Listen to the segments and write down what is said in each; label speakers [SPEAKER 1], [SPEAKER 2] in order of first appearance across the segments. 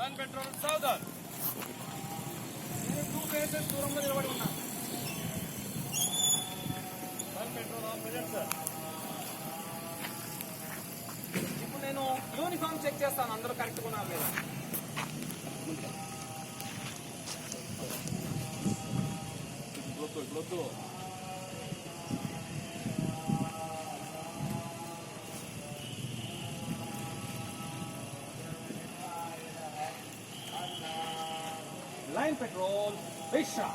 [SPEAKER 1] Run petrol సావధాన్. నేను 2 faces దూరంలో నిలబడి ఉన్నా. Run petrol on present sir. ఇప్పుడు నేను యూనిఫామ్ చెక్ చేస్తాను, అందరూ కరెక్ట్గా ఉన్నారు లేదా. ఇప్పుడు लाइन पेट्रोल विश्रा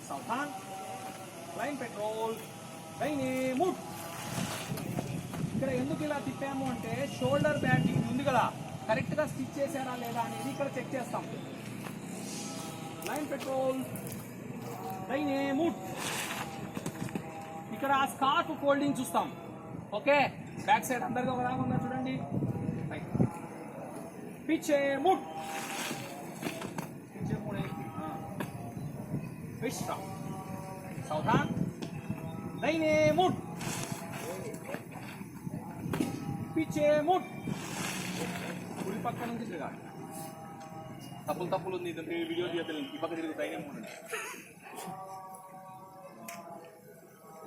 [SPEAKER 1] सावधान. लाइन पेट्रोल లైనే మూవ్. ఇక్కడ ఎందుకు ఇలా తిప్పాము అంటే షోల్డర్ బ్యాటింగ్ ఉంది కదా, కరెక్ట్గా స్టిచ్ చేశారా లేదా అనేది ఇక్కడ చెక్ చేస్తాం. లైన్ పెట్రోల్ లైనే మూవ్. ఇక్కడ స్కార్ఫ్ ఫోల్డింగ్ చూస్తాం. ఓకే, బ్యాక్ సైడ్ అందరిగా ఒకలాగా ఉందా చూడండి. పీछे మూవ్. విశ్రామ్ సావధాన్. లైనే మూవ్. పీछे మూవ్. కుడి పక్క నుంచి తిరగాలి. తప్పులు ఉంది, వీడియో తీయలేదు. ఈ పక్క తిరిగి లైనే మూవ్.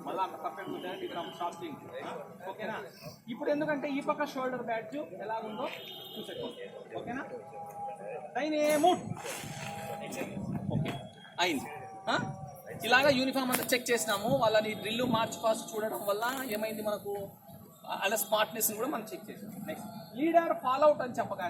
[SPEAKER 1] మళ్ళీ అంత పర్ఫెక్ట్ ఉంటుంది ఇక్కడ షార్టింగ్. ఓకేనా. ఇప్పుడు ఎందుకంటే ఈ పక్క షోల్డర్ బ్యాడ్జ్ ఎలా ఉందో చూసేసుకోండి. ఓకేనా. లైనే మూవ్. ఓకే అయింది. ఇలాగా యూనిఫామ్ అంతా చెక్ చేసినాము. వాళ్ళని డ్రిల్ మార్చ్ ఫాస్ట్ చూడడం వల్ల ఏమైంది, మనకు అలా స్మార్ట్నెస్ కూడా మనం చెక్ చేసాం. నెక్స్ట్ లీడర్ ఫాల్ అవుట్ అని చెప్పగానే